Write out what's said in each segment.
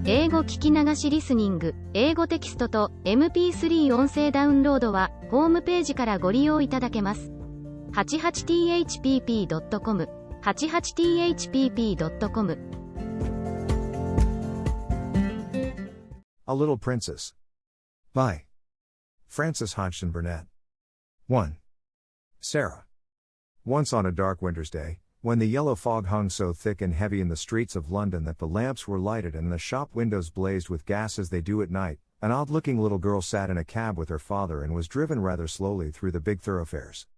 英語聞き流しリスニング、英語テキストと MP3 音声ダウンロードはホームページからご利用いただけます。88thpp.com 88thpp.com A Little Princess by Frances Hodgson Burnett. 1. Sarah. Once on a dark winter's day, when the yellow fog hung so thick and heavy in the streets of London that the lamps were lighted and the shop windows blazed with gas as they do at night, an odd-looking little girl sat in a cab with her father and was driven rather slowly through the big thoroughfares.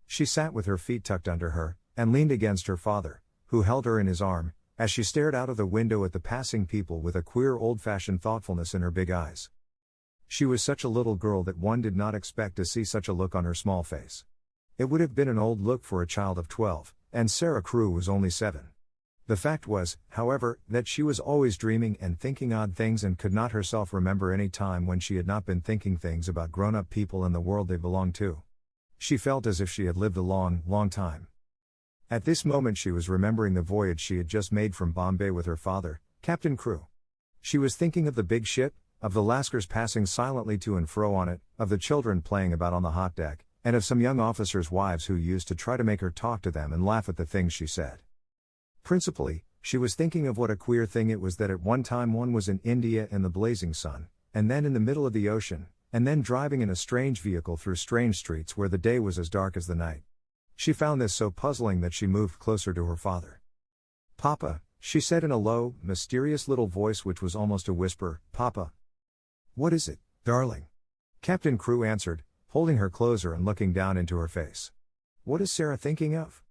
She sat with her feet tucked under her, and leaned against her father, who held her in his arm, as she stared out of the window at the passing people with a queer old-fashioned thoughtfulness in her big eyes. She was such a little girl that one did not expect to see such a look on her small face. It would have been an old look for a child of 12, and Sarah Crewe was only 7. The fact was, however, that she was always dreaming and thinking odd things and could not herself remember any time when she had not been thinking things about grown-up people and the world they belonged to. She felt as if she had lived a long, long time. At this moment she was remembering the voyage she had just made from Bombay with her father, Captain Crewe. She was thinking of the big ship, of the Lascars passing silently to and fro on it, of the children playing about on the hot deck, and of some young officers' wives who used to try to make her talk to them and laugh at the things she said. Principally, she was thinking of what a queer thing it was that at one time one was in India in the blazing sun, and then in the middle of the ocean, and then driving in a strange vehicle through strange streets where the day was as dark as the night. She found this so puzzling that she moved closer to her father. "Papa," she said in a low, mysterious little voice which was almost a whisper, "Papa." "What is it, darling?" Captain Crewe answered, holding her closer and looking down into her face. "What is Sarah thinking of?"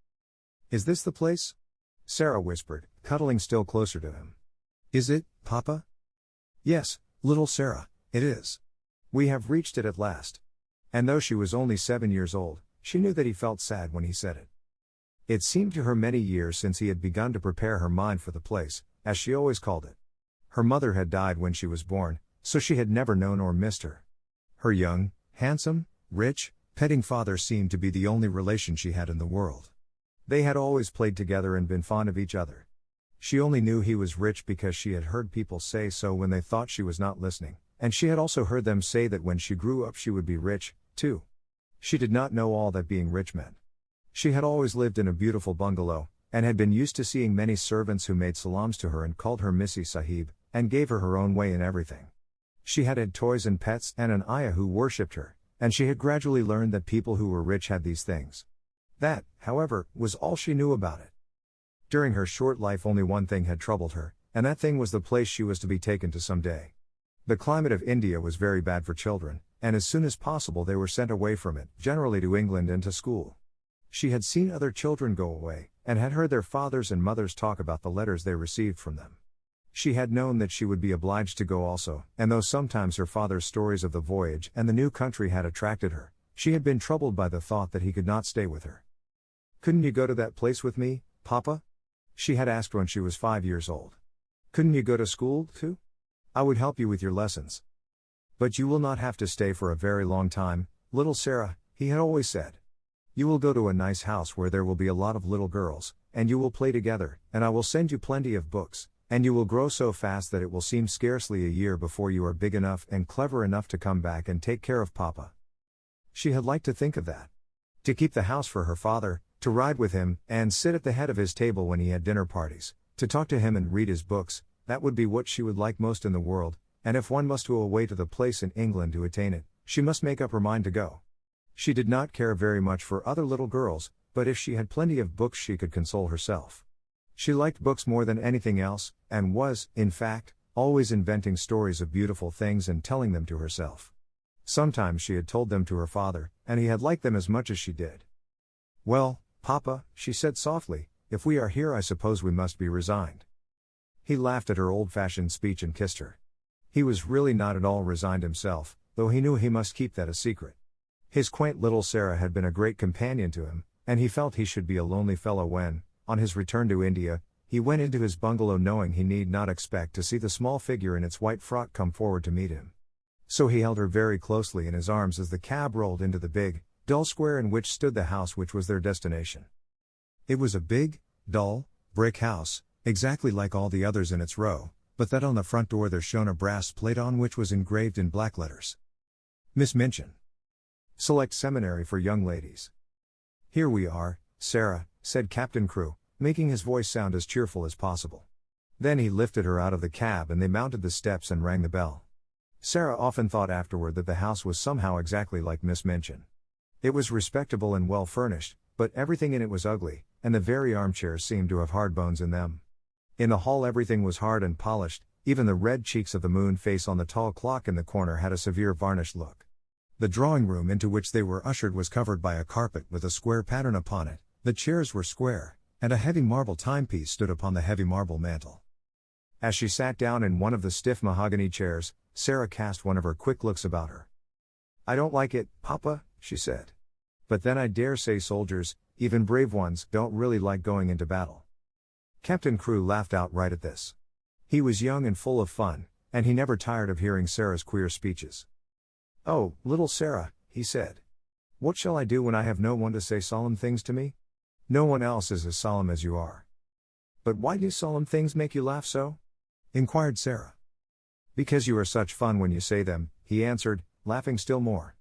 "Is this the place?" Sarah whispered, cuddling still closer to him. "Is it, Papa?" "Yes, little Sarah, it is. We have reached it at last." And though she was only 7 years old, she knew that he felt sad when he said it. It seemed to her many years since he had begun to prepare her mind for the place, as she always called it. Her mother had died when she was born, so she had never known or missed her. Her young, handsome, rich, petting father seemed to be the only relation she had in the world. They had always played together and been fond of each other. She only knew he was rich because she had heard people say so when they thought she was not listening, and she had also heard them say that when she grew up she would be rich, too. She did not know all that being rich meant. She had always lived in a beautiful bungalow, and had been used to seeing many servants who made salams to her and called her Missy Sahib, and gave her her own way in everything. She had had toys and pets and an ayah who worshipped her, and she had gradually learned that people who were rich had these things. That, however, was all she knew about it. During her short life only one thing had troubled her, and that thing was the place she was to be taken to some day. The climate of India was very bad for children, and as soon as possible they were sent away from it, generally to England and to school. She had seen other children go away, and had heard their fathers and mothers talk about the letters they received from them. She had known that she would be obliged to go also, and though sometimes her father's stories of the voyage and the new country had attracted her, she had been troubled by the thought that he could not stay with her. "Couldn't you go to that place with me, Papa?" she had asked when she was 5 years old. "Couldn't you go to school, too? I would help you with your lessons." "But you will not have to stay for a very long time, little Sarah," he had always said. "You will go to a nice house where there will be a lot of little girls, and you will play together, and I will send you plenty of books, and you will grow so fast that it will seem scarcely a year before you are big enough and clever enough to come back and take care of Papa." She had liked to think of that. To keep the house for her father, to ride with him, and sit at the head of his table when he had dinner parties, to talk to him and read his books, that would be what she would like most in the world, and if one must go away to the place in England to attain it, she must make up her mind to go. She did not care very much for other little girls, but if she had plenty of books she could console herself. She liked books more than anything else, and was, in fact, always inventing stories of beautiful things and telling them to herself. Sometimes she had told them to her father, and he had liked them as much as she did. "Well, Papa," she said softly, "if we are here I suppose we must be resigned." He laughed at her old-fashioned speech and kissed her. He was really not at all resigned himself, though he knew he must keep that a secret. His quaint little Sarah had been a great companion to him, and he felt he should be a lonely fellow when, on his return to India, he went into his bungalow knowing he need not expect to see the small figure in its white frock come forward to meet him. So he held her very closely in his arms as the cab rolled into the big, dull square in which stood the house which was their destination. It was a big, dull, brick house, exactly like all the others in its row, but that on the front door there shone a brass plate on which was engraved in black letters. Miss Minchin. Select Seminary for Young Ladies. Here we are, Sarah, said Captain Crewe, making his voice sound as cheerful as possible. Then he lifted her out of the cab and they mounted the steps and rang the bell. Sarah often thought afterward that the house was somehow exactly like Miss Minchin. It was respectable and well furnished, but everything in it was ugly, and the very armchairs seemed to have hard bones in them. In the hall everything was hard and polished, even the red cheeks of the moon face on the tall clock in the corner had a severe varnished look. The drawing room into which they were ushered was covered by a carpet with a square pattern upon it, the chairs were square, and a heavy marble timepiece stood upon the heavy marble mantel. As she sat down in one of the stiff mahogany chairs, Sarah cast one of her quick looks about her. "I don't like it, Papa," she said. "But then I dare say soldiers, even brave ones, don't really like going into battle." Captain Crewe laughed outright at this. He was young and full of fun, and he never tired of hearing Sarah's queer speeches. "Oh, little Sarah," he said. "What shall I do when I have no one to say solemn things to me? No one else is as solemn as you are." "But why do solemn things make you laugh so?" inquired Sarah. "Because you are such fun when you say them," he answered, laughing still more.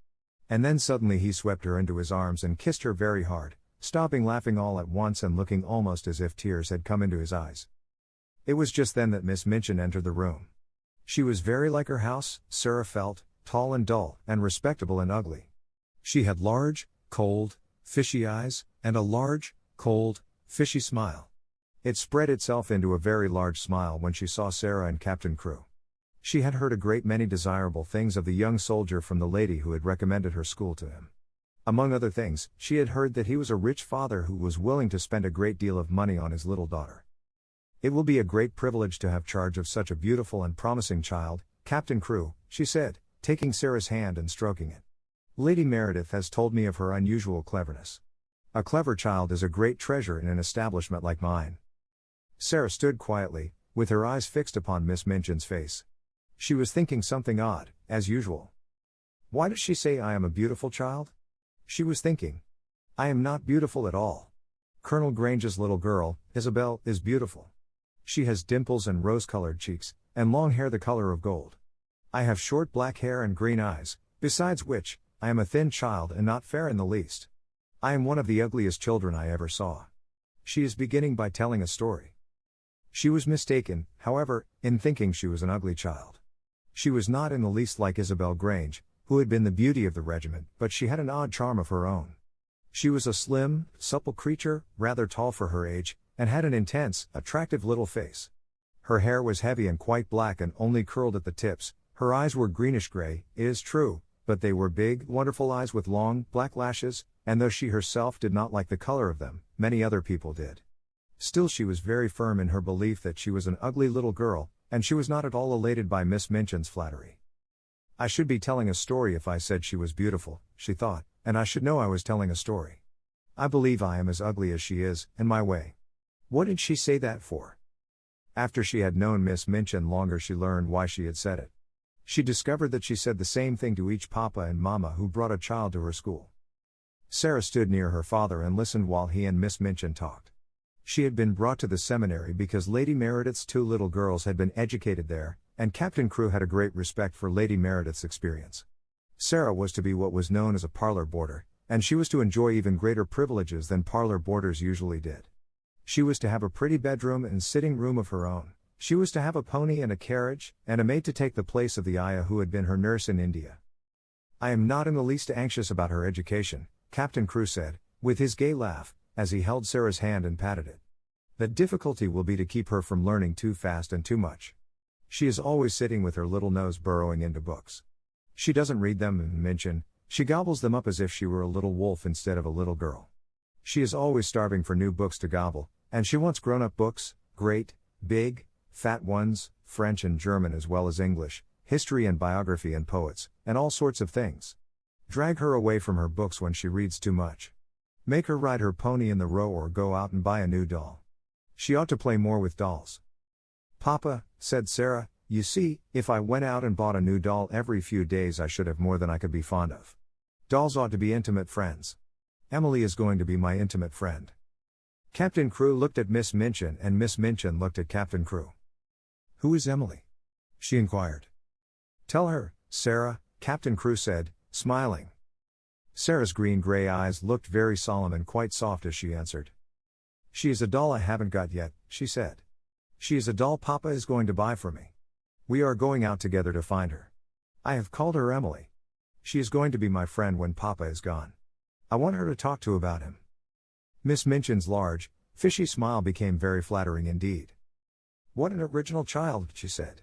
And then suddenly he swept her into his arms and kissed her very hard, stopping laughing all at once and looking almost as if tears had come into his eyes. It was just then that Miss Minchin entered the room. She was very like her house, Sarah felt, tall and dull, and respectable and ugly. She had large, cold, fishy eyes, and a large, cold, fishy smile. It spread itself into a very large smile when she saw Sarah and Captain Crewe. She had heard a great many desirable things of the young soldier from the lady who had recommended her school to him. Among other things, she had heard that he was a rich father who was willing to spend a great deal of money on his little daughter. "It will be a great privilege to have charge of such a beautiful and promising child, Captain Crewe," she said, taking Sarah's hand and stroking it. "Lady Meredith has told me of her unusual cleverness. A clever child is a great treasure in an establishment like mine." Sarah stood quietly, with her eyes fixed upon Miss Minchin's face. She was thinking something odd, as usual. "Why does she say I am a beautiful child?" she was thinking. "I am not beautiful at all. Colonel Grange's little girl, Isabel, is beautiful. She has dimples and rose-colored cheeks, and long hair the color of gold. I have short black hair and green eyes, besides which, I am a thin child and not fair in the least. I am one of the ugliest children I ever saw." She is beginning by telling a story. She was mistaken, however, in thinking she was an ugly child. She was not in the least like Isabel Grange, who had been the beauty of the regiment, but she had an odd charm of her own. She was a slim, supple creature, rather tall for her age, and had an intense, attractive little face. Her hair was heavy and quite black and only curled at the tips. Her eyes were greenish-gray, it is true, but they were big, wonderful eyes with long, black lashes, and though she herself did not like the color of them, many other people did. Still she was very firm in her belief that she was an ugly little girl, and she was not at all elated by Miss Minchin's flattery. "I should be telling a story if I said she was beautiful," she thought, "and I should know I was telling a story. I believe I am as ugly as she is, in my way. What did she say that for?" After she had known Miss Minchin longer she learned why she had said it. She discovered that she said the same thing to each papa and mamma who brought a child to her school. Sarah stood near her father and listened while he and Miss Minchin talked. She had been brought to the seminary because Lady Meredith's two little girls had been educated there, and Captain Crewe had a great respect for Lady Meredith's experience. Sarah was to be what was known as a parlor boarder, and she was to enjoy even greater privileges than parlor boarders usually did. She was to have a pretty bedroom and sitting room of her own. She was to have a pony and a carriage, and a maid to take the place of the ayah who had been her nurse in India. "I am not in the least anxious about her education," Captain Crewe said, with his gay laugh, as he held Sarah's hand and patted it. "The difficulty will be to keep her from learning too fast and too much. She is always sitting with her little nose burrowing into books. She doesn't read them, Minchin, she gobbles them up as if she were a little wolf instead of a little girl. She is always starving for new books to gobble, and she wants grown-up books, great, big, fat ones, French and German as well as English, history and biography and poets, and all sorts of things. Drag her away from her books when she reads too much. Make her ride her pony in the Row or go out and buy a new doll. She ought to play more with dolls." "Papa," said Sarah, "you see, if I went out and bought a new doll every few days I should have more than I could be fond of. Dolls ought to be intimate friends. Emily is going to be my intimate friend." Captain Crewe looked at Miss Minchin and Miss Minchin looked at Captain Crewe. Who is Emily? She inquired. Tell her, Sarah, Captain Crew said, smiling. Sarah's green-gray eyes looked very solemn and quite soft as she answered. She is a doll I haven't got yet, she said. She is a doll Papa is going to buy for me. We are going out together to find her. I have called her Emily. She is going to be my friend when Papa is gone. I want her to talk to about him. Miss Minchin's large, fishy smile became very flattering indeed. What an original child, she said.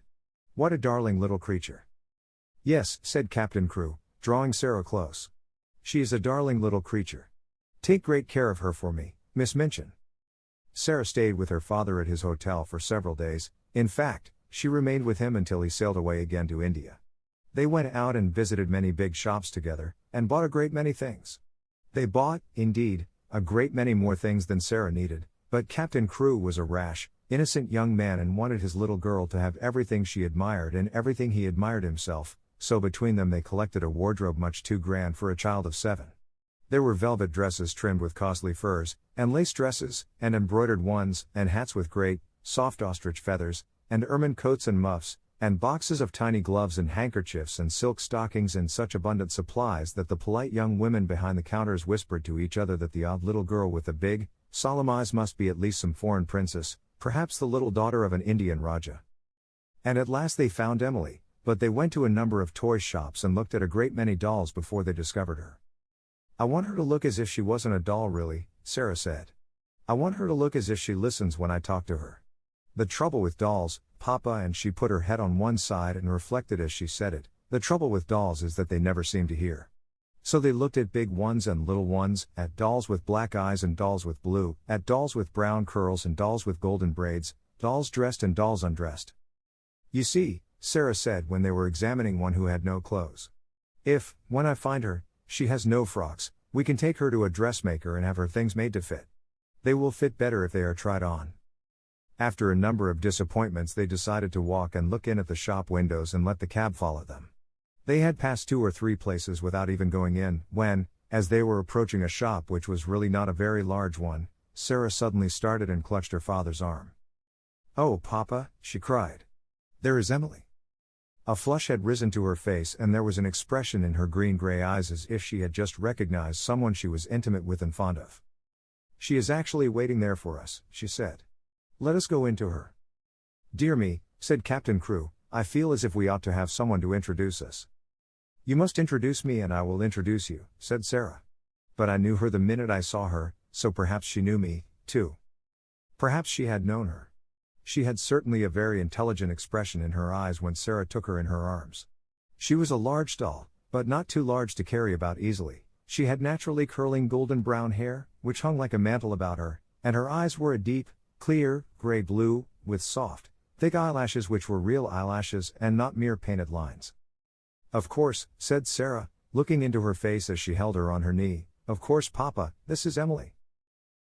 What a darling little creature. Yes, said Captain Crew, drawing Sarah close. She is a darling little creature. Take great care of her for me, Miss Minchin. Sarah stayed with her father at his hotel for several days. In fact, she remained with him until he sailed away again to India. They went out and visited many big shops together, and bought a great many things. They bought, indeed, a great many more things than Sarah needed, but Captain Crew was a rash, innocent young man and wanted his little girl to have everything she admired and everything he admired himself, so between them they collected a wardrobe much too grand for a child of 7. There were velvet dresses trimmed with costly furs, and lace dresses, and embroidered ones, and hats with great, soft ostrich feathers, and ermine coats and muffs, and boxes of tiny gloves and handkerchiefs and silk stockings in such abundant supplies that the polite young women behind the counters whispered to each other that the odd little girl with the big, solemn eyes must be at least some foreign princess, perhaps the little daughter of an Indian Raja. And at last they found Emily, but they went to a number of toy shops and looked at a great many dolls before they discovered her. I want her to look as if she wasn't a doll really, Sarah said. I want her to look as if she listens when I talk to her. The trouble with dolls, Papa, and she put her head on one side and reflected as she said it, the trouble with dolls is that they never seem to hear. So they looked at big ones and little ones, at dolls with black eyes and dolls with blue, at dolls with brown curls and dolls with golden braids, dolls dressed and dolls undressed. You see, Sarah said when they were examining one who had no clothes. If, when I find her, she has no frocks, we can take her to a dressmaker and have her things made to fit. They will fit better if they are tried on. After a number of disappointments they decided to walk and look in at the shop windows and let the cab follow them. They had passed 2 or 3 places without even going in, when, as they were approaching a shop which was really not a very large one, Sarah suddenly started and clutched her father's arm. Oh, Papa, she cried. There is Emily. A flush had risen to her face and there was an expression in her green-gray eyes as if she had just recognized someone she was intimate with and fond of. She is actually waiting there for us, she said. Let us go in to her. Dear me, said Captain Crew, I feel as if we ought to have someone to introduce us. You must introduce me and I will introduce you, said Sarah. But I knew her the minute I saw her, so perhaps she knew me, too. Perhaps she had known her. She had certainly a very intelligent expression in her eyes when Sarah took her in her arms. She was a large doll, but not too large to carry about easily. She had naturally curling golden brown hair, which hung like a mantle about her, and her eyes were a deep, clear, gray-blue, with soft, thick eyelashes which were real eyelashes and not mere painted lines. Of course, said Sarah, looking into her face as she held her on her knee, of course Papa, this is Emily.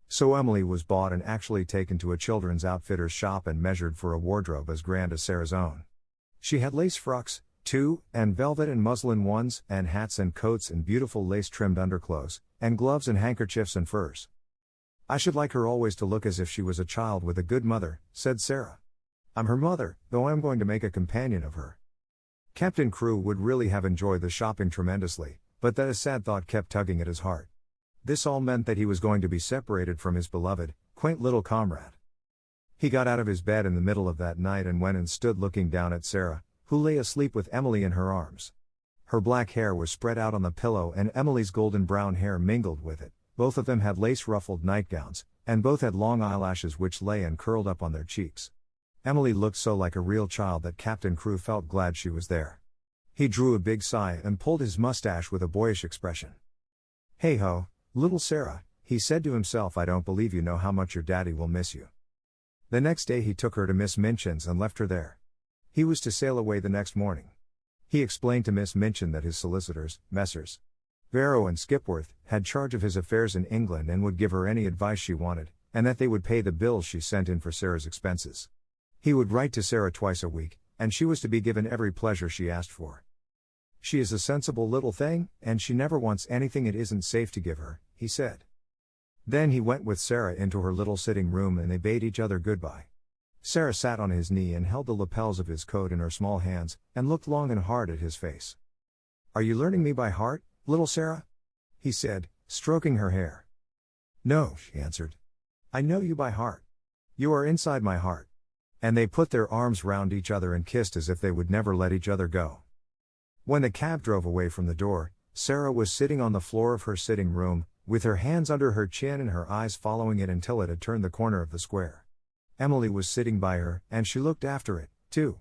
So Emily was bought and actually taken to a children's outfitter's shop and measured for a wardrobe as grand as Sarah's own. She had lace frocks, too, and velvet and muslin ones, and hats and coats and beautiful lace-trimmed underclothes, and gloves and handkerchiefs and furs. I should like her always to look as if she was a child with a good mother, said Sarah. I'm her mother, though I'm going to make a companion of her. Captain Crew would really have enjoyed the shopping tremendously, but that a sad thought kept tugging at his heart. This all meant that he was going to be separated from his beloved, quaint little comrade. He got out of his bed in the middle of that night and went and stood looking down at Sarah, who lay asleep with Emily in her arms. Her black hair was spread out on the pillow and Emily's golden brown hair mingled with it. Both of them had lace-ruffled nightgowns, and both had long eyelashes which lay and curled up on their cheeks. Emily looked so like a real child that Captain Crew felt glad she was there. He drew a big sigh and pulled his mustache with a boyish expression. Hey ho, little Sarah, he said to himself, I don't believe you know how much your daddy will miss you. The next day he took her to Miss Minchin's and left her there. He was to sail away the next morning. He explained to Miss Minchin that his solicitors, Messrs. Barrow and Skipworth, had charge of his affairs in England and would give her any advice she wanted, and that they would pay the bills she sent in for Sarah's expenses. He would write to Sarah twice a week, and she was to be given every pleasure she asked for. She is a sensible little thing, and she never wants anything it isn't safe to give her, he said. Then he went with Sarah into her little sitting room and they bade each other goodbye. Sarah sat on his knee and held the lapels of his coat in her small hands, and looked long and hard at his face. "Are you learning me by heart, little Sarah?" he said, stroking her hair. "No," she answered. "I know you by heart. You are inside my heart." And they put their arms round each other and kissed as if they would never let each other go. When the cab drove away from the door, Sarah was sitting on the floor of her sitting room, with her hands under her chin and her eyes following it until it had turned the corner of the square. Emily was sitting by her, and she looked after it, too.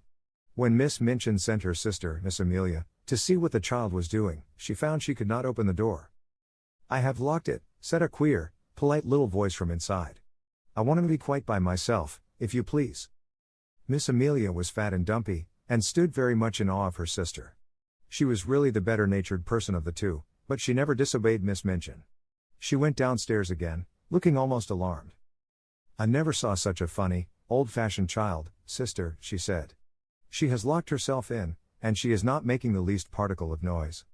When Miss Minchin sent her sister, Miss Amelia, to see what the child was doing, she found she could not open the door. "I have locked it," said a queer, polite little voice from inside. "I want to be quite by myself, if you please." Miss Amelia was fat and dumpy, and stood very much in awe of her sister. She was really the better-natured person of the two, but she never disobeyed Miss Minchin. She went downstairs again, looking almost alarmed. "I never saw such a funny, old-fashioned child, sister," she said. "She has locked herself in, and she is not making the least particle of noise."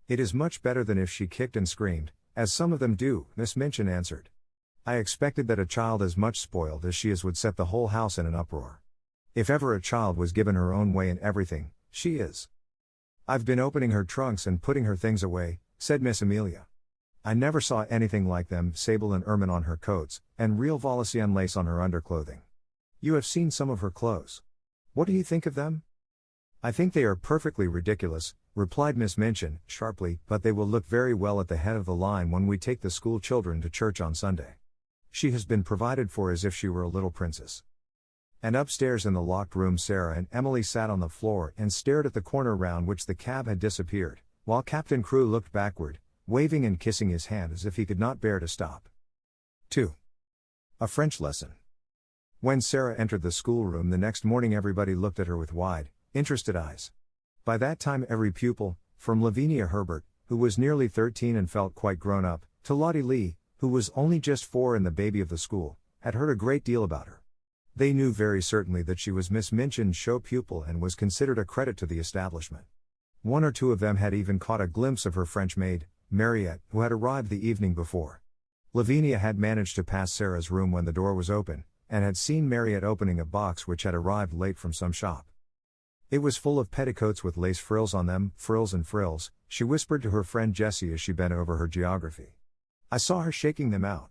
"It is much better than if she kicked and screamed, as some of them do," Miss Minchin answered. "I expected that a child as much spoiled as she is would set the whole house in an uproar. If ever a child was given her own way in everything, she is." "I've been opening her trunks and putting her things away," said Miss Amelia. "I never saw anything like them, sable and ermine on her coats, and real Valenciennes lace on her underclothing. You have seen some of her clothes. What do you think of them?" "I think they are perfectly ridiculous," replied Miss Minchin, sharply, "but they will look very well at the head of the line when we take the school children to church on Sunday. She has been provided for as if she were a little princess." And upstairs in the locked room, Sarah and Emily sat on the floor and stared at the corner round which the cab had disappeared, while Captain Crewe looked backward, waving and kissing his hand as if he could not bear to stop. 2. A French lesson. When Sarah entered the schoolroom the next morning, everybody looked at her with wide, interested eyes. By that time every pupil, from Lavinia Herbert, who was nearly 13 and felt quite grown up, to Lottie Lee, who was only just 4 and the baby of the school, had heard a great deal about her. They knew very certainly that she was Miss Minchin's show pupil and was considered a credit to the establishment. One or two of them had even caught a glimpse of her French maid, Mariette, who had arrived the evening before. Lavinia had managed to pass Sarah's room when the door was open, and had seen Mariette opening a box which had arrived late from some shop. It was full of petticoats with lace frills on them, frills and frills, she whispered to her friend Jessie as she bent over her geography. "I saw her shaking them out.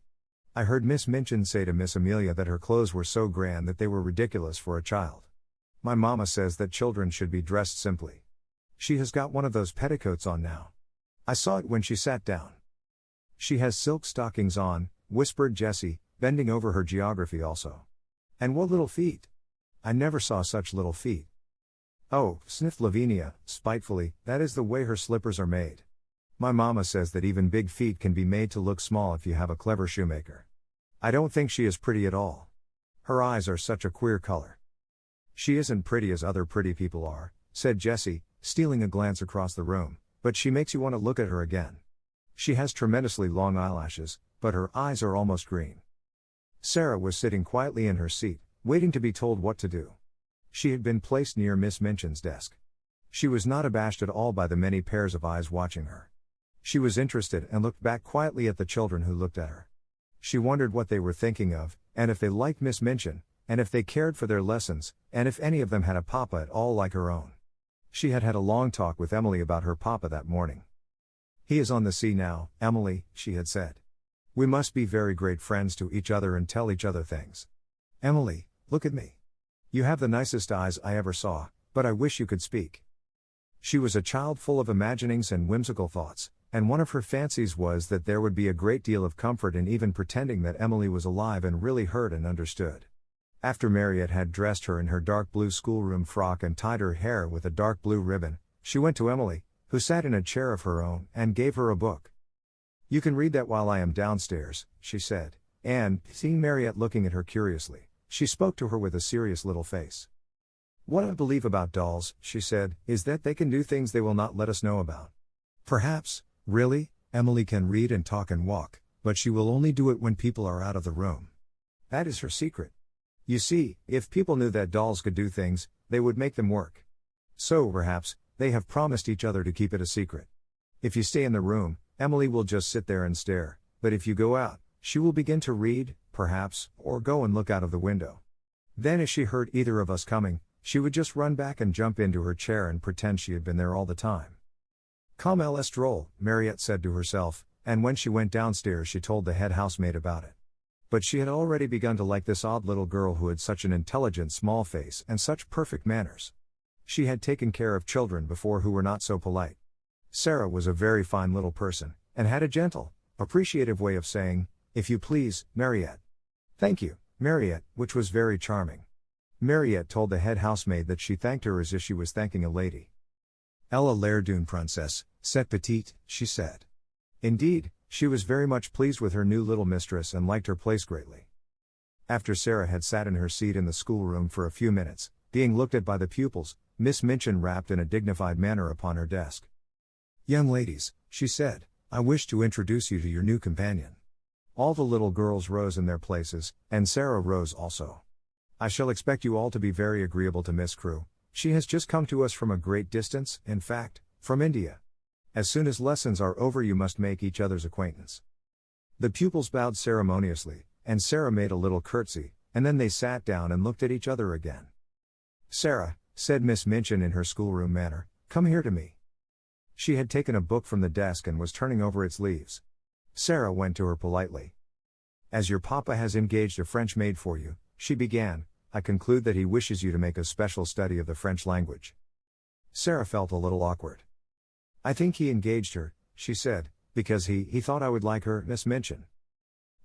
I heard Miss Minchin say to Miss Amelia that her clothes were so grand that they were ridiculous for a child. My mamma says that children should be dressed simply. She has got one of those petticoats on now. I saw it when she sat down." "She has silk stockings on," whispered Jessie, bending over her geography also. "And what little feet! I never saw such little feet." "Oh," sniffed Lavinia, spitefully, "that is the way her slippers are made. My mamma says that even big feet can be made to look small if you have a clever shoemaker. I don't think she is pretty at all. Her eyes are such a queer color." "She isn't pretty as other pretty people are," said Jessie, stealing a glance across the room, "but she makes you want to look at her again. She has tremendously long eyelashes, but her eyes are almost green." Sarah was sitting quietly in her seat, waiting to be told what to do. She had been placed near Miss Minchin's desk. She was not abashed at all by the many pairs of eyes watching her. She was interested and looked back quietly at the children who looked at her. She wondered what they were thinking of, and if they liked Miss Minchin, and if they cared for their lessons, and if any of them had a papa at all like her own. She had had a long talk with Emily about her papa that morning. "He is on the sea now, Emily," she had said. "We must be very great friends to each other and tell each other things. Emily, look at me. You have the nicest eyes I ever saw, but I wish you could speak." She was a child full of imaginings and whimsical thoughts, and one of her fancies was that there would be a great deal of comfort in even pretending that Emily was alive and really heard and understood. After Mariette had dressed her in her dark blue schoolroom frock and tied her hair with a dark blue ribbon, she went to Emily, who sat in a chair of her own, and gave her a book. "You can read that while I am downstairs," she said, and, seeing Mariette looking at her curiously, she spoke to her with a serious little face. "What I believe about dolls," she said, "is that they can do things they will not let us know about. Perhaps, really, Emily can read and talk and walk, but she will only do it when people are out of the room. That is her secret. You see, if people knew that dolls could do things, they would make them work. So, perhaps, they have promised each other to keep it a secret. If you stay in the room, Emily will just sit there and stare, but if you go out, she will begin to read, perhaps, or go and look out of the window. Then as she heard either of us coming, she would just run back and jump into her chair and pretend she had been there all the time. Comme elle est drôle, Mariette said to herself, and when she went downstairs she told the head housemaid about it. But she had already begun to like this odd little girl who had such an intelligent small face and such perfect manners. She had taken care of children before who were not so polite. Sarah was a very fine little person, and had a gentle, appreciative way of saying, "If you please, Mariette." "Thank you, Mariette," which was very charming. Mariette told the head housemaid that she thanked her as if she was thanking a lady. "Elle a l'air d'une princesse, cette petite," she said. Indeed, she was very much pleased with her new little mistress and liked her place greatly. After Sarah had sat in her seat in the schoolroom for a few minutes, being looked at by the pupils, Miss Minchin rapped in a dignified manner upon her desk. "Young ladies," she said, "I wish to introduce you to your new companion." All the little girls rose in their places, and Sarah rose also. "I shall expect you all to be very agreeable to Miss Crewe. She has just come to us from a great distance, in fact, from India. As soon as lessons are over you must make each other's acquaintance." The pupils bowed ceremoniously, and Sarah made a little curtsy, and then they sat down and looked at each other again. "Sarah," said Miss Minchin in her schoolroom manner, "come here to me." She had taken a book from the desk and was turning over its leaves. Sarah went to her politely. "As your papa has engaged a French maid for you," she began, "I conclude that he wishes you to make a special study of the French language." Sarah felt a little awkward. "I think he engaged her," she said, "because he thought I would like her, Miss Minchin."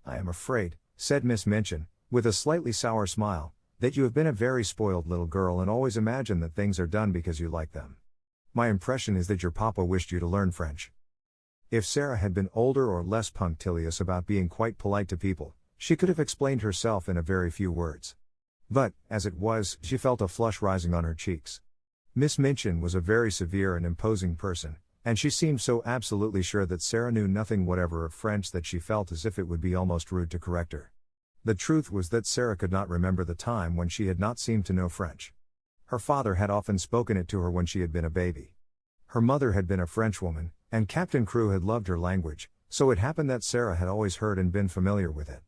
"I am afraid," said Miss Minchin, with a slightly sour smile, "that you have been a very spoiled little girl and always imagine that things are done because you like them. My impression is that your papa wished you to learn French." If Sarah had been older or less punctilious about being quite polite to people, she could have explained herself in a very few words. But, as it was, she felt a flush rising on her cheeks. Miss Minchin was a very severe and imposing person, and she seemed so absolutely sure that Sarah knew nothing whatever of French that she felt as if it would be almost rude to correct her. The truth was that Sarah could not remember the time when she had not seemed to know French. Her father had often spoken it to her when she had been a baby. Her mother had been a Frenchwoman, and Captain Crewe had loved her language, so it happened that Sarah had always heard and been familiar with it.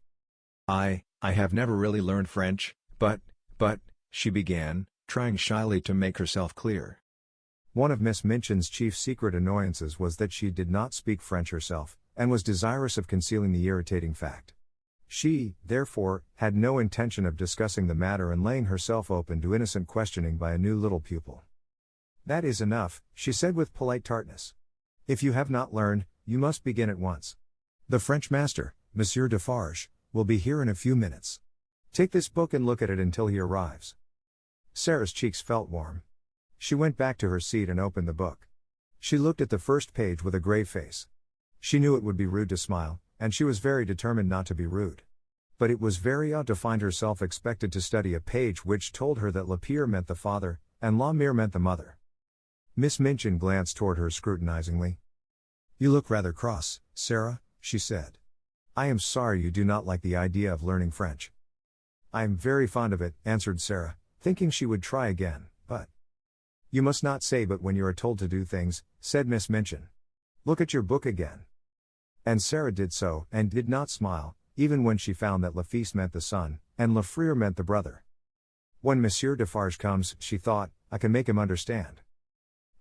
I have never really learned French, but, she began, trying shyly to make herself clear. One of Miss Minchin's chief secret annoyances was that she did not speak French herself, and was desirous of concealing the irritating fact. She, therefore, had no intention of discussing the matter and laying herself open to innocent questioning by a new little pupil. "That is enough," she said with polite tartness. "If you have not learned, you must begin at once. The French master, Monsieur Defarge, will be here in a few minutes. Take this book and look at it until he arrives." Sarah's cheeks felt warm. She went back to her seat and opened the book. She looked at the first page with a grave face. She knew it would be rude to smile, and she was very determined not to be rude. But it was very odd to find herself expected to study a page which told her that le père meant the father, and la mère meant the mother. Miss Minchin glanced toward her scrutinizingly. "You look rather cross, Sarah," she said. "I am sorry you do not like the idea of learning French." "I am very fond of it," answered Sarah, thinking she would try again, but... "You must not say but when you are told to do things," said Miss Minchin. "Look at your book again." And Sarah did so, and did not smile, even when she found that le fils meant the son, and le frère meant the brother. "When Monsieur Defarge comes," she thought, "I can make him understand."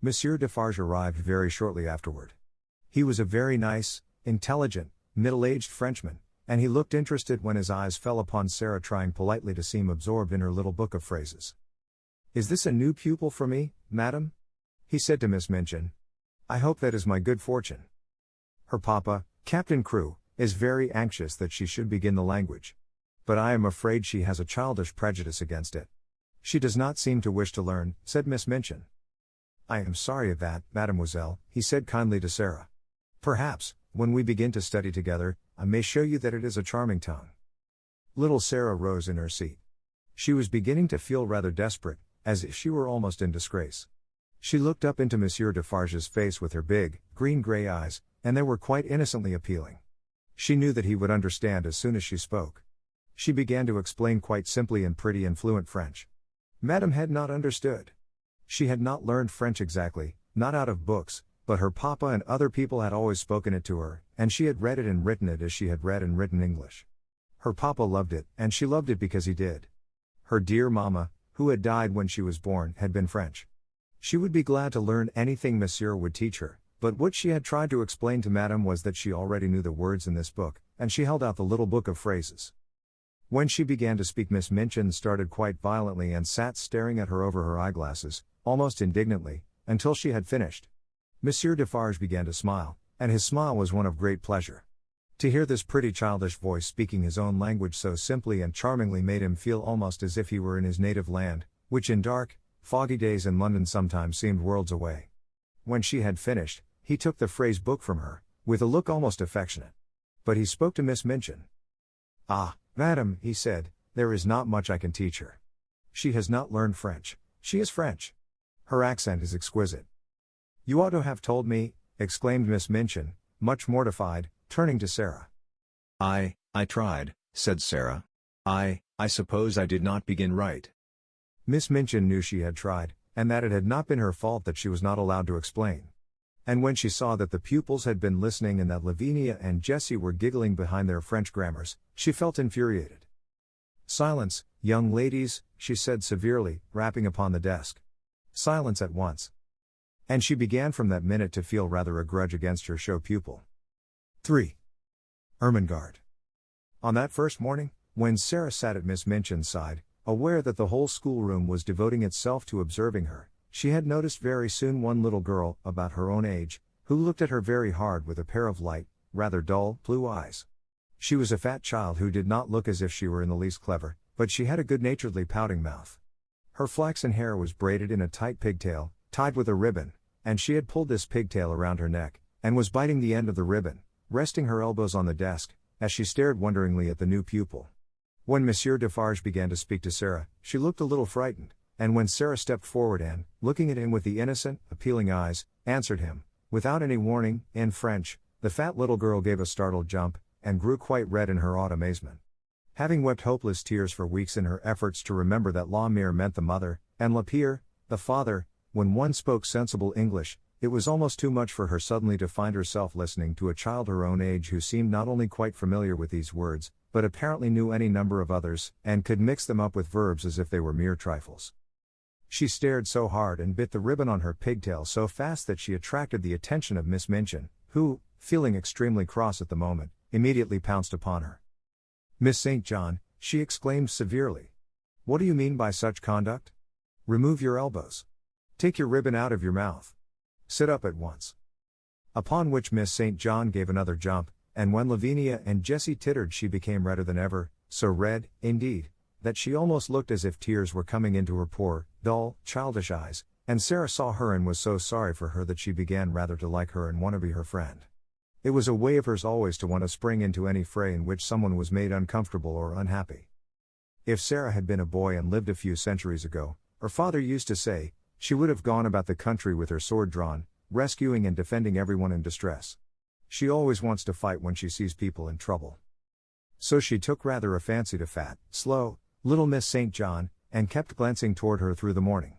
Monsieur Defarge arrived very shortly afterward. He was a very nice, intelligent, middle-aged Frenchman, and he looked interested when his eyes fell upon Sarah, trying politely to seem absorbed in her little book of phrases. "Is this a new pupil for me, madam?" he said to Miss Minchin. "I hope that is my good fortune. Her papa, Captain Crewe, is very anxious that she should begin the language. But I am afraid she has a childish prejudice against it. She does not seem to wish to learn," said Miss Minchin. "I am sorry of that, mademoiselle," he said kindly to Sarah. "Perhaps, when we begin to study together, I may show you that it is a charming tongue." Little Sarah rose in her seat. She was beginning to feel rather desperate, as if she were almost in disgrace. She looked up into Monsieur Defarge's face with her big, green-grey eyes, and they were quite innocently appealing. She knew that he would understand as soon as she spoke. She began to explain quite simply in pretty and fluent French. Madame had not understood. She had not learned French exactly, not out of books, but her papa and other people had always spoken it to her, and she had read it and written it as she had read and written English. Her papa loved it, and she loved it because he did. Her dear mamma, who had died when she was born, had been French. She would be glad to learn anything Monsieur would teach her, but what she had tried to explain to Madame was that she already knew the words in this book, and she held out the little book of phrases. When she began to speak, Miss Minchin started quite violently and sat staring at her over her eyeglasses, almost indignantly, until she had finished. Monsieur Defarge began to smile, and his smile was one of great pleasure. To hear this pretty childish voice speaking his own language so simply and charmingly made him feel almost as if he were in his native land, which in dark, foggy days in London sometimes seemed worlds away. When she had finished, he took the phrase book from her, with a look almost affectionate. But he spoke to Miss Minchin. "Ah, madam," he said, "there is not much I can teach her. She has not learned French. She is French. Her accent is exquisite." "You ought to have told me," exclaimed Miss Minchin, much mortified, turning to Sarah. I tried," said Sarah. I suppose I did not begin right." Miss Minchin knew she had tried, and that it had not been her fault that she was not allowed to explain. And when she saw that the pupils had been listening and that Lavinia and Jessie were giggling behind their French grammars, she felt infuriated. "Silence, young ladies," she said severely, rapping upon the desk. "Silence at once." And she began from that minute to feel rather a grudge against her show pupil. 3. Ermengarde. On that first morning, when Sarah sat at Miss Minchin's side, aware that the whole schoolroom was devoting itself to observing her, she had noticed very soon one little girl, about her own age, who looked at her very hard with a pair of light, rather dull, blue eyes. She was a fat child who did not look as if she were in the least clever, but she had a good-naturedly pouting mouth. Her flaxen hair was braided in a tight pigtail, tied with a ribbon, and she had pulled this pigtail around her neck, and was biting the end of the ribbon, resting her elbows on the desk, as she stared wonderingly at the new pupil. When Monsieur Defarge began to speak to Sarah, she looked a little frightened, and when Sarah stepped forward and, looking at him with the innocent, appealing eyes, answered him, without any warning, in French, the fat little girl gave a startled jump, and grew quite red in her awed amazement. Having wept hopeless tears for weeks in her efforts to remember that la mère meant the mother, and la père, the father, when one spoke sensible English, it was almost too much for her suddenly to find herself listening to a child her own age who seemed not only quite familiar with these words, but apparently knew any number of others, and could mix them up with verbs as if they were mere trifles. She stared so hard and bit the ribbon on her pigtail so fast that she attracted the attention of Miss Minchin, who, feeling extremely cross at the moment, immediately pounced upon her. "Miss St. John," she exclaimed severely. "What do you mean by such conduct? Remove your elbows. Take your ribbon out of your mouth. Sit up at once." Upon which Miss St. John gave another jump, and when Lavinia and Jessie tittered she became redder than ever, so red, indeed, that she almost looked as if tears were coming into her poor, dull, childish eyes, and Sarah saw her and was so sorry for her that she began rather to like her and want to be her friend. It was a way of hers always to want to spring into any fray in which someone was made uncomfortable or unhappy. If Sarah had been a boy and lived a few centuries ago, her father used to say, she would have gone about the country with her sword drawn, rescuing and defending everyone in distress. She always wants to fight when she sees people in trouble. So she took rather a fancy to fat, slow, little Miss St. John, and kept glancing toward her through the morning.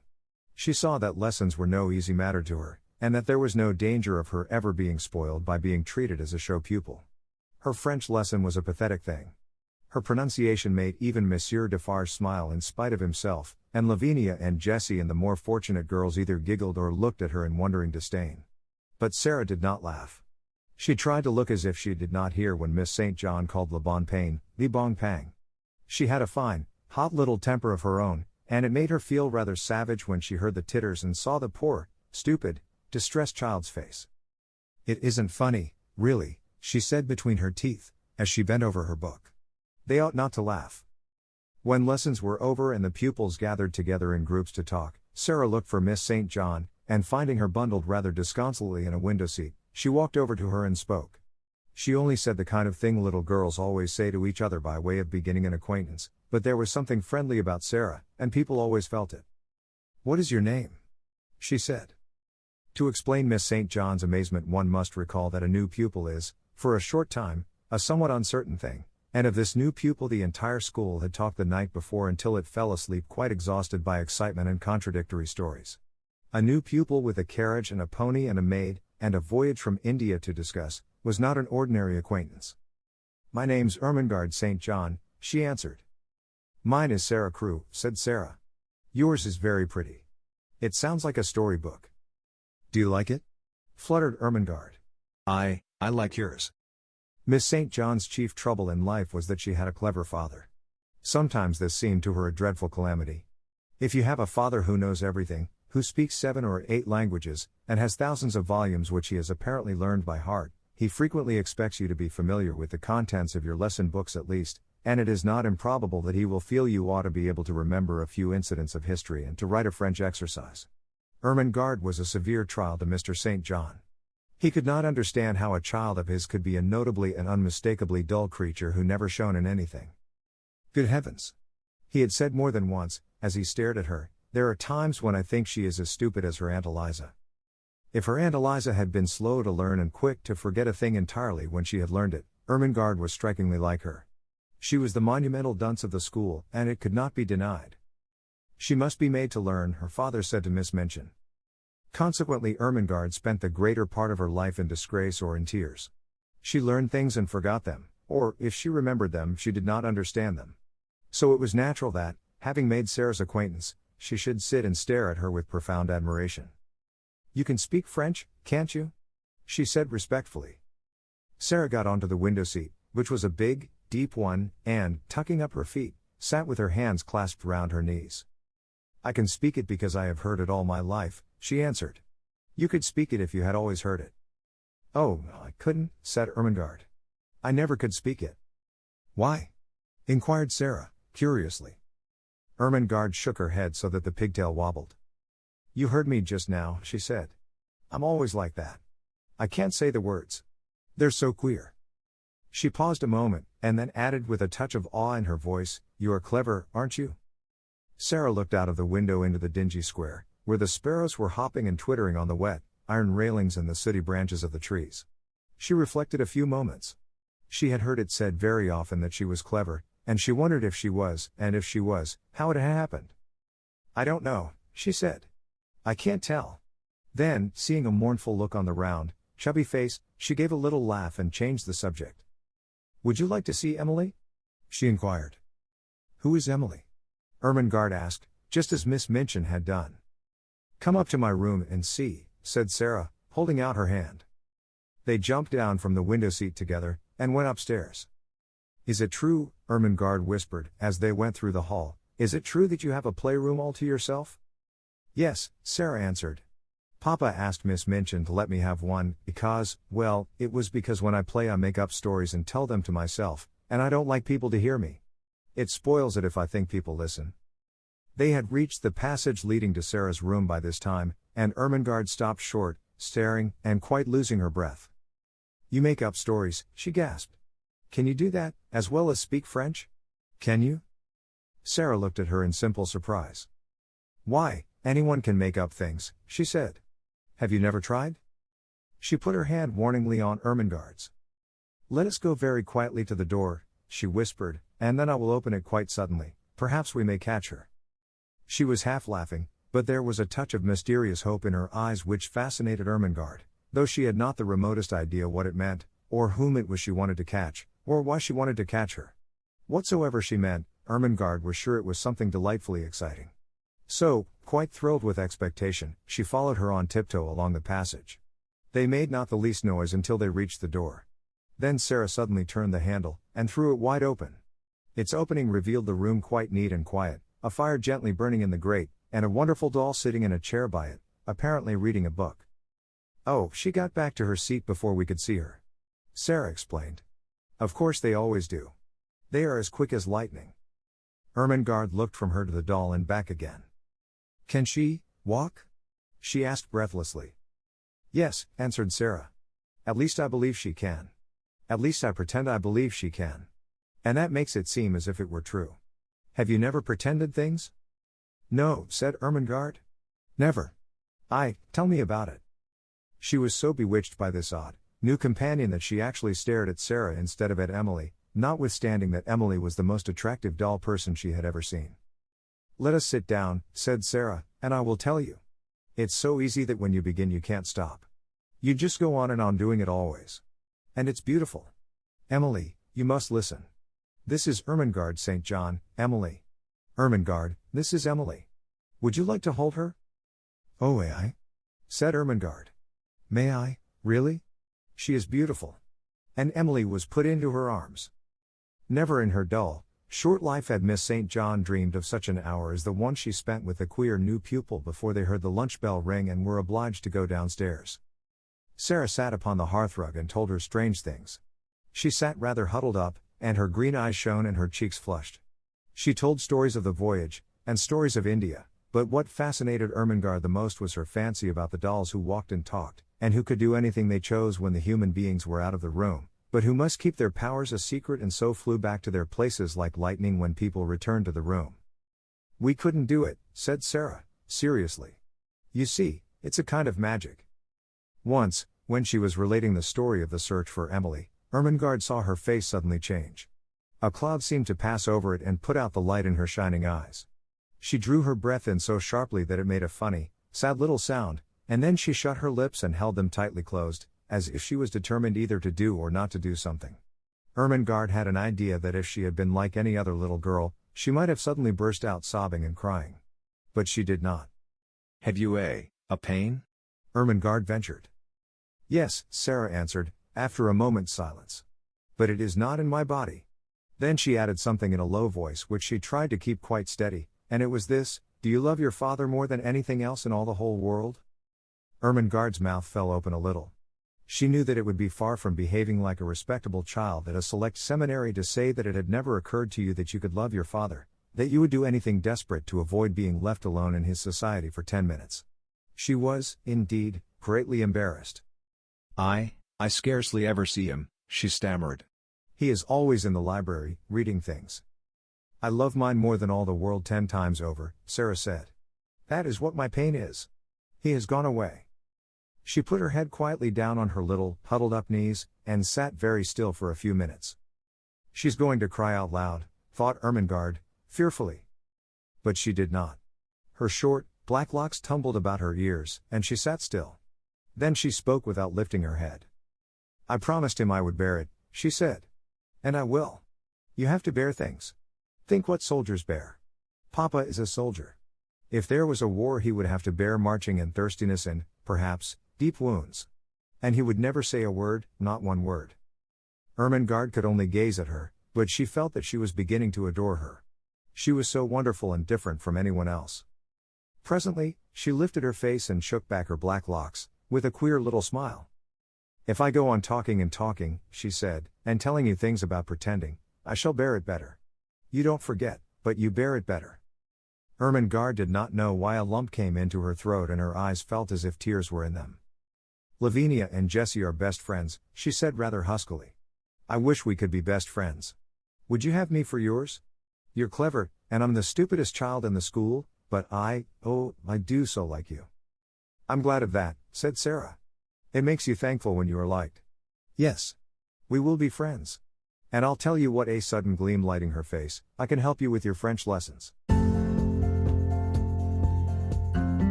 She saw that lessons were no easy matter to her, and that there was no danger of her ever being spoiled by being treated as a show pupil. Her French lesson was a pathetic thing. Her pronunciation made even Monsieur Defarge smile in spite of himself, and Lavinia and Jessie and the more fortunate girls either giggled or looked at her in wondering disdain. But Sarah did not laugh. She tried to look as if she did not hear when Miss St. John called le bon pain, the bong pang. She had a fine, hot little temper of her own, and it made her feel rather savage when she heard the titters and saw the poor, stupid, distressed child's face. "It isn't funny, really," she said between her teeth, as she bent over her book. "They ought not to laugh." When lessons were over and the pupils gathered together in groups to talk, Sarah looked for Miss St. John, and finding her bundled rather disconsolately in a window seat, she walked over to her and spoke. She only said the kind of thing little girls always say to each other by way of beginning an acquaintance, but there was something friendly about Sarah, and people always felt it. "What is your name?" she said. To explain Miss St. John's amazement one must recall that a new pupil is, for a short time, a somewhat uncertain thing, and of this new pupil the entire school had talked the night before until it fell asleep quite exhausted by excitement and contradictory stories. A new pupil with a carriage and a pony and a maid, and a voyage from India to discuss, was not an ordinary acquaintance. "My name's Ermengarde St. John," she answered. Mine is Sarah Crew, said Sarah. Yours is very pretty. It sounds like a storybook. Do you like it? Fluttered Ermengarde. I like yours. Miss St. John's chief trouble in life was that she had a clever father. Sometimes this seemed to her a dreadful calamity. If you have a father who knows everything, who speaks 7 or 8 languages, and has thousands of volumes which he has apparently learned by heart, he frequently expects you to be familiar with the contents of your lesson books at least, and it is not improbable that he will feel you ought to be able to remember a few incidents of history and to write a French exercise. Ermengarde was a severe trial to Mr. St. John. He could not understand how a child of his could be a notably and unmistakably dull creature who never shone in anything. Good heavens! He had said more than once, as he stared at her, there are times when I think she is as stupid as her Aunt Eliza. If her Aunt Eliza had been slow to learn and quick to forget a thing entirely when she had learned it, Ermengarde was strikingly like her. She was the monumental dunce of the school, and it could not be denied. She must be made to learn, her father said to Miss Minchin. Consequently, Ermengarde spent the greater part of her life in disgrace or in tears. She learned things and forgot them, or, if she remembered them, she did not understand them. So it was natural that, having made Sarah's acquaintance, she should sit and stare at her with profound admiration. You can speak French, can't you? She said respectfully. Sarah got onto the window seat, which was a big, deep one, and, tucking up her feet, sat with her hands clasped round her knees. I can speak it because I have heard it all my life, she answered. You could speak it if you had always heard it. Oh, I couldn't, said Ermengarde. I never could speak it. Why? Inquired Sarah, curiously. Ermengarde shook her head so that the pigtail wobbled. You heard me just now, she said. I'm always like that. I can't say the words. They're so queer. She paused a moment, and then added with a touch of awe in her voice, You are clever, aren't you? Sarah looked out of the window into the dingy square, where the sparrows were hopping and twittering on the wet, iron railings and the sooty branches of the trees. She reflected a few moments. She had heard it said very often that she was clever, and she wondered if she was, and if she was, how it had happened. I don't know, she said. I can't tell. Then, seeing a mournful look on the round, chubby face, she gave a little laugh and changed the subject. Would you like to see Emily? She inquired. Who is Emily? Ermengarde asked, just as Miss Minchin had done. Come up to my room and see, said Sarah, holding out her hand. They jumped down from the window seat together, and went upstairs. Is it true, Ermengarde whispered, as they went through the hall, is it true that you have a playroom all to yourself? Yes, Sarah answered. Papa asked Miss Minchin to let me have one, because, well, it was because when I play I make up stories and tell them to myself, and I don't like people to hear me. It spoils it if I think people listen. They had reached the passage leading to Sarah's room by this time, and Ermengarde stopped short, staring, and quite losing her breath. You make up stories, she gasped. Can you do that, as well as speak French? Can you? Sarah looked at her in simple surprise. Why, anyone can make up things, she said. Have you never tried? She put her hand warningly on Ermengarde's. Let us go very quietly to the door, she whispered, and then I will open it quite suddenly, perhaps we may catch her. She was half laughing, but there was a touch of mysterious hope in her eyes which fascinated Ermengarde, though she had not the remotest idea what it meant, or whom it was she wanted to catch, or why she wanted to catch her. Whatsoever she meant, Ermengarde was sure it was something delightfully exciting. So, quite thrilled with expectation, she followed her on tiptoe along the passage. They made not the least noise until they reached the door. Then Sarah suddenly turned the handle, and threw it wide open. Its opening revealed the room quite neat and quiet, a fire gently burning in the grate, and a wonderful doll sitting in a chair by it, apparently reading a book. Oh, she got back to her seat before we could see her. Sarah explained. Of course they always do. They are as quick as lightning. Ermengarde looked from her to the doll and back again. Can she walk? She asked breathlessly. Yes, answered Sarah. At least I believe she can. At least I pretend I believe she can. And that makes it seem as if it were true. Have you never pretended things? No, said Ermengarde. Never. Tell me about it. She was so bewitched by this odd, new companion that she actually stared at Sarah instead of at Emily, notwithstanding that Emily was the most attractive doll person she had ever seen. Let us sit down, said Sarah, and I will tell you. It's so easy that when you begin you can't stop. You just go on and on doing it always. And it's beautiful. Emily, you must listen. This is Ermengarde St. John, Emily. Ermengarde, this is Emily. Would you like to hold her? Oh, I? Said Ermengarde. May I, really? She is beautiful. And Emily was put into her arms. Never in her dull, short life had Miss St. John dreamed of such an hour as the one she spent with the queer new pupil before they heard the lunch bell ring and were obliged to go downstairs. Sarah sat upon the hearthrug and told her strange things. She sat rather huddled up, and her green eyes shone and her cheeks flushed. She told stories of the voyage, and stories of India, but what fascinated Ermengarde the most was her fancy about the dolls who walked and talked, and who could do anything they chose when the human beings were out of the room, but who must keep their powers a secret and so flew back to their places like lightning when people returned to the room. We couldn't do it, said Sarah, seriously. You see, it's a kind of magic. Once, when she was relating the story of the search for Emily, Ermengarde saw her face suddenly change. A cloud seemed to pass over it and put out the light in her shining eyes. She drew her breath in so sharply that it made a funny, sad little sound, and then she shut her lips and held them tightly closed, as if she was determined either to do or not to do something. Ermengarde had an idea that if she had been like any other little girl, she might have suddenly burst out sobbing and crying. But she did not. Have you a pain? Ermengarde ventured. Yes, Sarah answered, after a moment's silence. But it is not in my body. Then she added something in a low voice which she tried to keep quite steady, and it was this: do you love your father more than anything else in all the whole world? Ermengarde's mouth fell open a little. She knew that it would be far from behaving like a respectable child at a select seminary to say that it had never occurred to you that you could love your father, that you would do anything desperate to avoid being left alone in his society for 10 minutes. She was, indeed, greatly embarrassed. I scarcely ever see him, she stammered. He is always in the library, reading things. I love mine more than all the world 10 times over, Sarah said. That is what my pain is. He has gone away. She put her head quietly down on her little, huddled-up knees, and sat very still for a few minutes. She's going to cry out loud, thought Ermengarde, fearfully. But she did not. Her short, black locks tumbled about her ears, and she sat still. Then she spoke without lifting her head. I promised him I would bear it, she said. And I will. You have to bear things. Think what soldiers bear. Papa is a soldier. If there was a war, he would have to bear marching and thirstiness and, perhaps, deep wounds. And he would never say a word, not one word. Ermengarde could only gaze at her, but she felt that she was beginning to adore her. She was so wonderful and different from anyone else. Presently, she lifted her face and shook back her black locks, with a queer little smile. If I go on talking and talking, she said, and telling you things about pretending, I shall bear it better. You don't forget, but you bear it better. Ermengarde did not know why a lump came into her throat and her eyes felt as if tears were in them. Lavinia and Jessie are best friends, she said rather huskily. I wish we could be best friends. Would you have me for yours? You're clever, and I'm the stupidest child in the school, but I do so like you. I'm glad of that, said Sarah. It makes you thankful when you are liked. Yes. We will be friends. And I'll tell you what, a sudden gleam lighting her face, I can help you with your French lessons.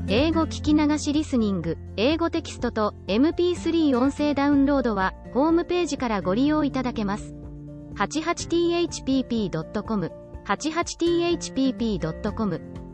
英語聞き流しリスニング、英語テキストと MP3 音声ダウンロードはホームページからご利用いただけます。88thpp.com、88thpp.com